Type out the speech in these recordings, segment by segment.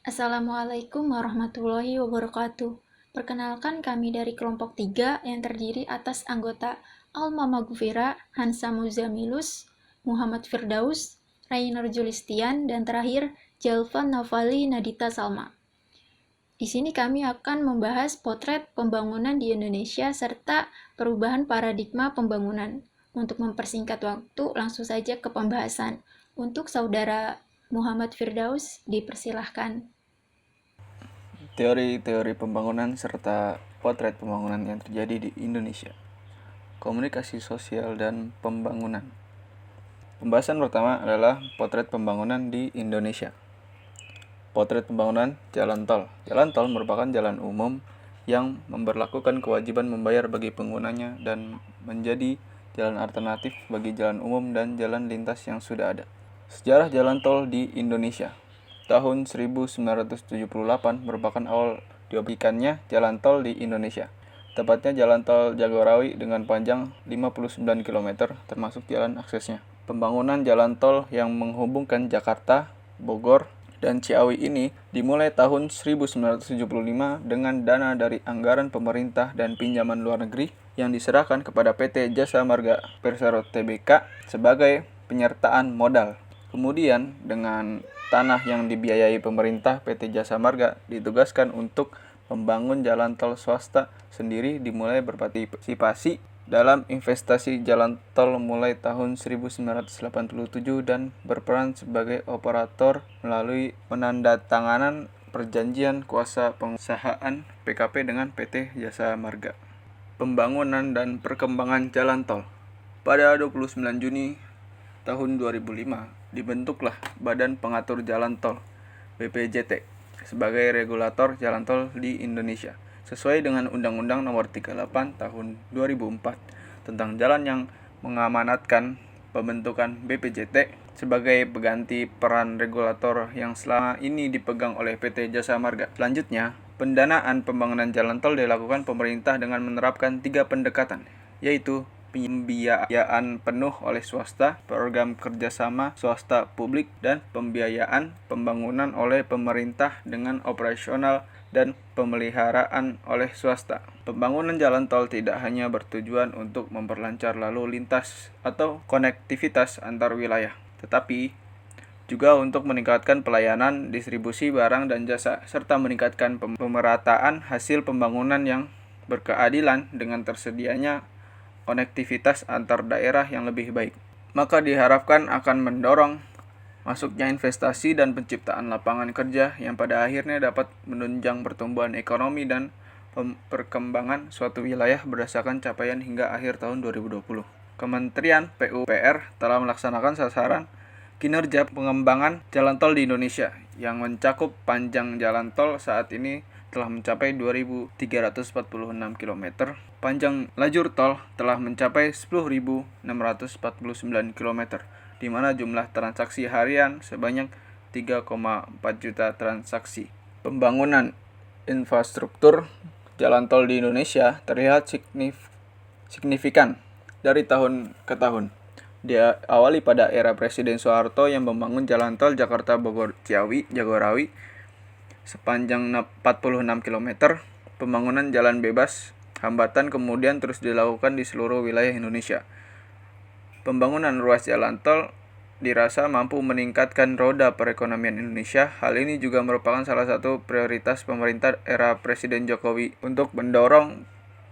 Assalamualaikum warahmatullahi wabarakatuh. Perkenalkan kami dari kelompok 3 yang terdiri atas anggota Alma Magufira, Hansa Muzamilus, Muhammad Firdaus, Rainer Julistian, dan terakhir Jalvan Navali Nadita Salma. Di sini kami akan membahas potret pembangunan di Indonesia serta perubahan paradigma pembangunan. Untuk mempersingkat waktu, langsung saja ke pembahasan. Untuk saudara Muhammad Firdaus, dipersilahkan. Teori-teori pembangunan serta potret pembangunan yang terjadi di Indonesia. Komunikasi sosial dan pembangunan. Pembahasan pertama adalah potret pembangunan di Indonesia. Potret pembangunan jalan tol. Jalan tol merupakan jalan umum yang memberlakukan kewajiban membayar bagi penggunanya dan menjadi jalan alternatif bagi jalan umum dan jalan lintas yang sudah ada. Sejarah jalan tol di Indonesia. Tahun 1978 merupakan awal dioperasikannya jalan tol di Indonesia. Tepatnya jalan tol Jagorawi dengan panjang 59 km termasuk jalan aksesnya. Pembangunan jalan tol yang menghubungkan Jakarta, Bogor, dan Ciawi ini dimulai tahun 1975 dengan dana dari anggaran pemerintah dan pinjaman luar negeri yang diserahkan kepada PT Jasa Marga Persero Tbk sebagai penyertaan modal. Kemudian dengan tanah yang dibiayai pemerintah, PT Jasa Marga ditugaskan untuk membangun jalan tol swasta sendiri dimulai berpartisipasi dalam investasi jalan tol mulai tahun 1987 dan berperan sebagai operator melalui penandatanganan perjanjian kuasa pengusahaan PKP dengan PT Jasa Marga. Pembangunan dan perkembangan jalan tol. Pada 29 Juni tahun 2005 dibentuklah Badan Pengatur Jalan Tol (BPJT) sebagai regulator jalan tol di Indonesia sesuai dengan Undang-Undang Nomor 38 Tahun 2004 tentang jalan yang mengamanatkan pembentukan BPJT sebagai pengganti peran regulator yang selama ini dipegang oleh PT Jasa Marga. Selanjutnya, pendanaan pembangunan jalan tol dilakukan pemerintah dengan menerapkan 3 pendekatan, yaitu pembiayaan penuh oleh swasta, program kerjasama swasta publik, dan pembiayaan pembangunan oleh pemerintah dengan operasional dan pemeliharaan oleh swasta. Pembangunan jalan tol tidak hanya bertujuan untuk memperlancar lalu lintas atau konektivitas antar wilayah, tetapi juga untuk meningkatkan pelayanan, distribusi barang dan jasa, serta meningkatkan pemerataan hasil pembangunan yang berkeadilan dengan tersedianya konektivitas antar daerah yang lebih baik. Maka diharapkan akan mendorong masuknya investasi dan penciptaan lapangan kerja yang pada akhirnya dapat menunjang pertumbuhan ekonomi dan perkembangan suatu wilayah berdasarkan capaian hingga akhir tahun 2020. Kementerian PUPR telah melaksanakan sasaran kinerja pengembangan jalan tol di Indonesia yang mencakup panjang jalan tol saat ini telah mencapai 2.346 km. Panjang lajur tol telah mencapai 10.649 km, di mana jumlah transaksi harian sebanyak 3,4 juta transaksi. Pembangunan infrastruktur jalan tol di Indonesia terlihat signifikan dari tahun ke tahun. Diawali pada era Presiden Soeharto yang membangun jalan tol Jakarta-Bogor-Ciawi, Jagorawi, sepanjang 46 km. Pembangunan jalan bebas hambatan kemudian terus dilakukan di seluruh wilayah Indonesia. Pembangunan ruas jalan tol dirasa mampu meningkatkan roda perekonomian Indonesia. Hal ini juga merupakan salah satu prioritas pemerintah era Presiden Jokowi untuk mendorong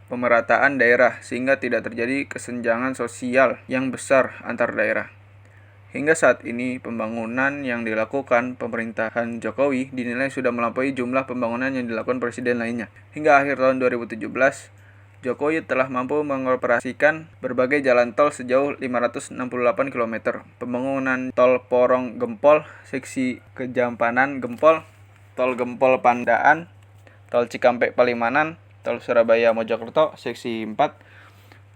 pemerataan daerah sehingga tidak terjadi kesenjangan sosial yang besar antar daerah. Hingga saat ini, pembangunan yang dilakukan pemerintahan Jokowi dinilai sudah melampaui jumlah pembangunan yang dilakukan presiden lainnya. Hingga akhir tahun 2017, Jokowi telah mampu mengoperasikan berbagai jalan tol sejauh 568 km. Pembangunan tol Porong Gempol, seksi Kejampanan Gempol, tol Gempol Pandaan, tol Cikampek Palimanan, tol Surabaya Mojokerto, seksi 4,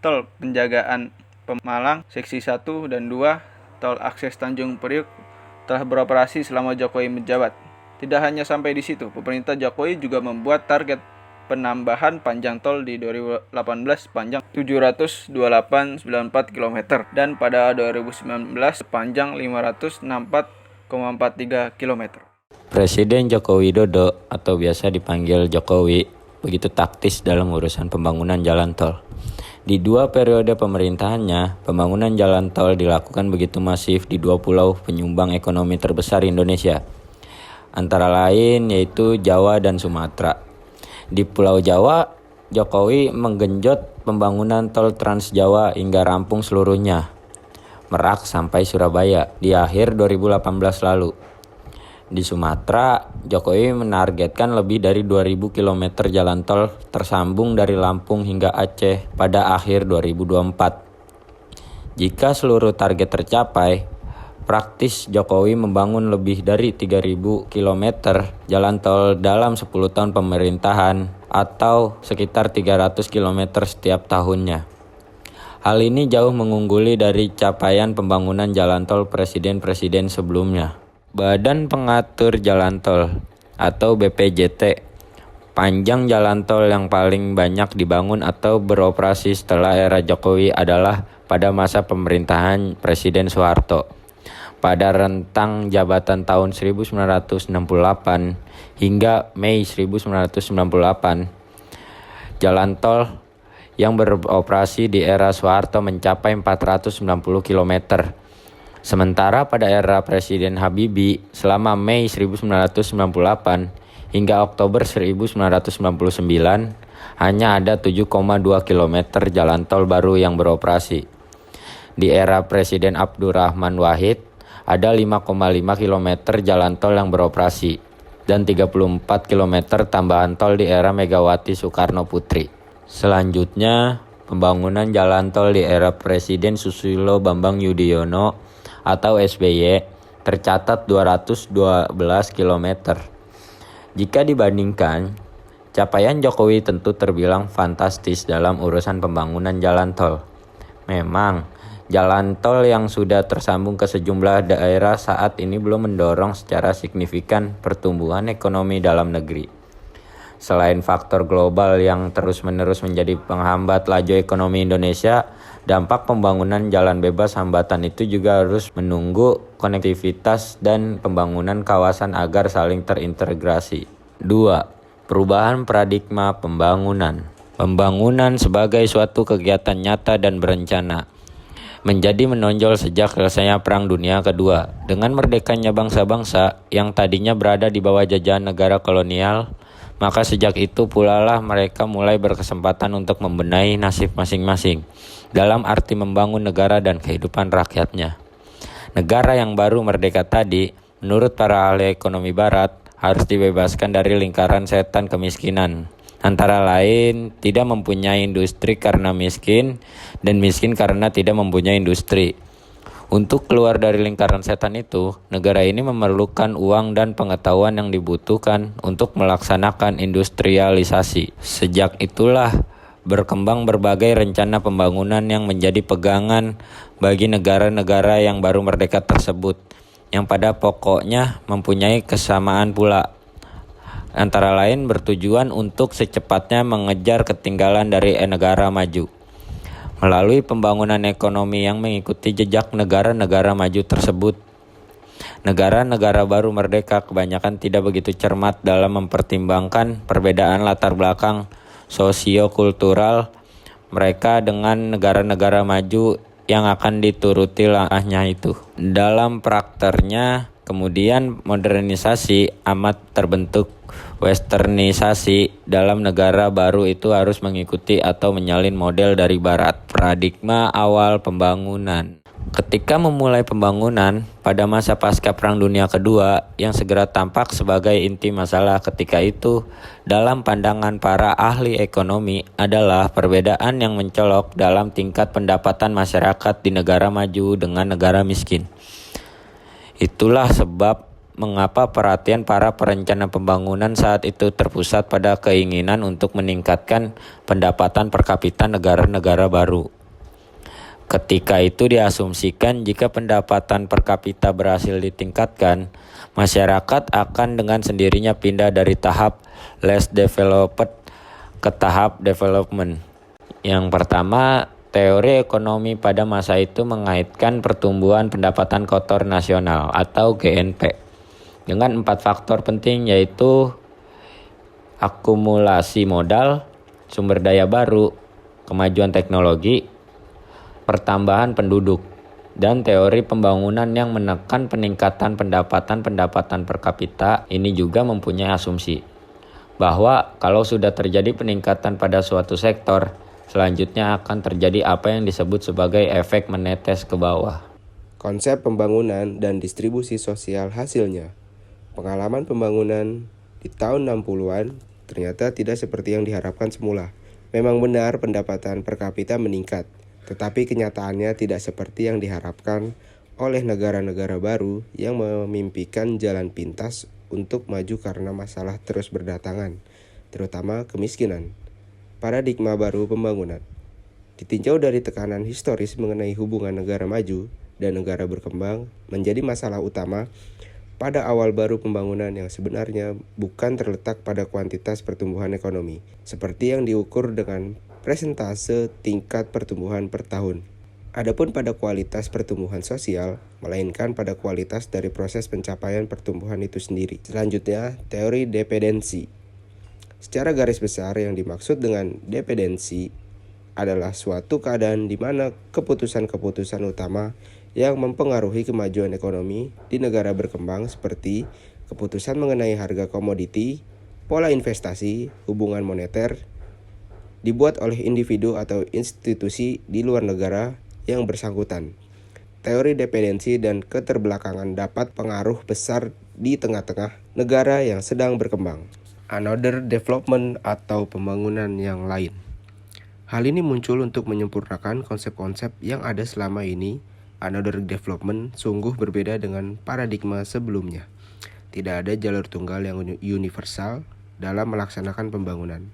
tol Penjagaan Pemalang, seksi 1 dan 2, tol akses Tanjung Priuk telah beroperasi selama Jokowi menjabat. Tidak hanya sampai di situ, pemerintah Jokowi juga membuat target penambahan panjang tol di 2018 sepanjang 728,94 km dan pada 2019 sepanjang 564,43 km. Presiden Joko Widodo atau biasa dipanggil Jokowi begitu taktis dalam urusan pembangunan jalan tol. Di 2 periode pemerintahannya, pembangunan jalan tol dilakukan begitu masif di 2 pulau penyumbang ekonomi terbesar Indonesia, antara lain yaitu Jawa dan Sumatera. Di Pulau Jawa, Jokowi menggenjot pembangunan tol Trans Jawa hingga rampung seluruhnya, Merak sampai Surabaya di akhir 2018 lalu. Di Sumatera, Jokowi menargetkan lebih dari 2.000 km jalan tol tersambung dari Lampung hingga Aceh pada akhir 2024. Jika seluruh target tercapai, praktis Jokowi membangun lebih dari 3.000 km jalan tol dalam 10 tahun pemerintahan atau sekitar 300 km setiap tahunnya. Hal ini jauh mengungguli dari capaian pembangunan jalan tol presiden-presiden sebelumnya. Badan Pengatur Jalan Tol atau BPJT, panjang jalan tol yang paling banyak dibangun atau beroperasi setelah era Jokowi adalah pada masa pemerintahan Presiden Soeharto. Pada rentang jabatan tahun 1968 hingga Mei 1998, jalan tol yang beroperasi di era Soeharto mencapai 490 km. Sementara pada era Presiden Habibie selama Mei 1998 hingga Oktober 1999 hanya ada 7,2 km jalan tol baru yang beroperasi. Di era Presiden Abdurrahman Wahid ada 5,5 km jalan tol yang beroperasi dan 34 km tambahan tol di era Megawati Soekarno Putri. Selanjutnya, pembangunan jalan tol di era Presiden Susilo Bambang Yudhoyono atau SBY tercatat 212 km. Jika dibandingkan, capaian Jokowi tentu terbilang fantastis dalam urusan pembangunan jalan tol. Memang, jalan tol yang sudah tersambung ke sejumlah daerah saat ini belum mendorong secara signifikan pertumbuhan ekonomi dalam negeri. Selain faktor global yang terus-menerus menjadi penghambat laju ekonomi Indonesia, dampak pembangunan jalan bebas hambatan itu juga harus menunggu konektivitas dan pembangunan kawasan agar saling terintegrasi. 2. Perubahan paradigma pembangunan. Pembangunan sebagai suatu kegiatan nyata dan berencana menjadi menonjol sejak selesainya Perang Dunia Kedua. Dengan merdekanya bangsa-bangsa yang tadinya berada di bawah jajahan negara kolonial, maka sejak itu pula lah mereka mulai berkesempatan untuk membenahi nasib masing-masing dalam arti membangun negara dan kehidupan rakyatnya. Negara yang baru merdeka tadi, menurut para ahli ekonomi barat, harus dibebaskan dari lingkaran setan kemiskinan. Antara lain, tidak mempunyai industri karena miskin, dan miskin karena tidak mempunyai industri. Untuk keluar dari lingkaran setan itu, negara ini memerlukan uang dan pengetahuan yang dibutuhkan untuk melaksanakan industrialisasi. Sejak itulah berkembang berbagai rencana pembangunan yang menjadi pegangan bagi negara-negara yang baru merdeka tersebut, yang pada pokoknya mempunyai kesamaan pula. Antara lain bertujuan untuk secepatnya mengejar ketinggalan dari negara maju. Melalui pembangunan ekonomi yang mengikuti jejak negara-negara maju tersebut, negara-negara baru merdeka kebanyakan tidak begitu cermat dalam mempertimbangkan perbedaan latar belakang sosio-kultural mereka dengan negara-negara maju yang akan dituruti langkahnya itu. Dalam prakternya, kemudian modernisasi amat terbentuk. Westernisasi dalam negara baru itu harus mengikuti atau menyalin model dari barat. Paradigma awal pembangunan. Ketika memulai pembangunan pada masa pasca Perang Dunia Kedua, yang segera tampak sebagai inti masalah ketika itu dalam pandangan para ahli ekonomi adalah perbedaan yang mencolok dalam tingkat pendapatan masyarakat di negara maju dengan negara miskin. Itulah sebab mengapa perhatian para perencana pembangunan saat itu terpusat pada keinginan untuk meningkatkan pendapatan per kapita negara-negara baru. Ketika itu diasumsikan jika pendapatan per kapita berhasil ditingkatkan, masyarakat akan dengan sendirinya pindah dari tahap less developed ke tahap development. Yang pertama, teori ekonomi pada masa itu mengaitkan pertumbuhan pendapatan kotor nasional atau GNP dengan 4 faktor penting, yaitu akumulasi modal, sumber daya baru, kemajuan teknologi, pertambahan penduduk, dan teori pembangunan yang menekan peningkatan pendapatan per kapita. Ini juga mempunyai asumsi bahwa kalau sudah terjadi peningkatan pada suatu sektor, selanjutnya akan terjadi apa yang disebut sebagai efek menetes ke bawah. Konsep pembangunan dan distribusi sosial hasilnya. Pengalaman pembangunan di tahun 60-an ternyata tidak seperti yang diharapkan semula. Memang benar pendapatan per kapita meningkat, tetapi kenyataannya tidak seperti yang diharapkan oleh negara-negara baru yang memimpikan jalan pintas untuk maju karena masalah terus berdatangan, terutama kemiskinan. Paradigma baru pembangunan ditinjau dari tekanan historis mengenai hubungan negara maju dan negara berkembang menjadi masalah utama pada awal baru pembangunan yang sebenarnya bukan terletak pada kuantitas pertumbuhan ekonomi, seperti yang diukur dengan persentase tingkat pertumbuhan per tahun. Adapun pada kualitas pertumbuhan sosial, melainkan pada kualitas dari proses pencapaian pertumbuhan itu sendiri. Selanjutnya, teori dependensi. Secara garis besar yang dimaksud dengan dependensi adalah suatu keadaan di mana keputusan-keputusan utama yang mempengaruhi kemajuan ekonomi di negara berkembang seperti keputusan mengenai harga komoditi, pola investasi, hubungan moneter, dibuat oleh individu atau institusi di luar negara yang bersangkutan. Teori dependensi dan keterbelakangan dapat pengaruh besar di tengah-tengah negara yang sedang berkembang. Another development atau pembangunan yang lain. Hal ini muncul untuk menyempurnakan konsep-konsep yang ada selama ini. Another development sungguh berbeda dengan paradigma sebelumnya. Tidak ada jalur tunggal yang universal dalam melaksanakan pembangunan.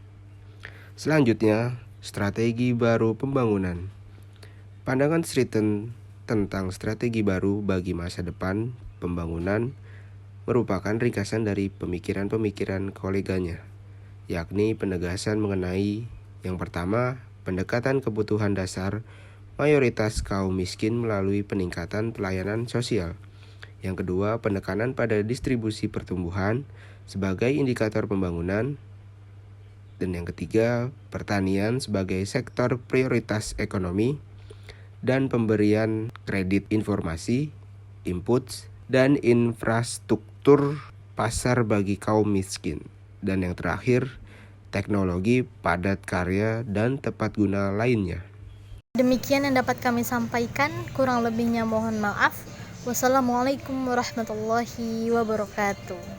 Selanjutnya, strategi baru pembangunan. Pandangan Streeton tentang strategi baru bagi masa depan pembangunan merupakan ringkasan dari pemikiran-pemikiran koleganya, yakni penegasan mengenai yang pertama, pendekatan kebutuhan dasar mayoritas kaum miskin melalui peningkatan pelayanan sosial. Yang kedua, penekanan pada distribusi pertumbuhan sebagai indikator pembangunan. Dan yang ketiga, pertanian sebagai sektor prioritas ekonomi dan pemberian kredit informasi, inputs, dan infrastruktur pasar bagi kaum miskin. Dan yang terakhir, teknologi padat karya dan tepat guna lainnya. Demikian yang dapat kami sampaikan, kurang lebihnya mohon maaf. Wassalamualaikum warahmatullahi wabarakatuh.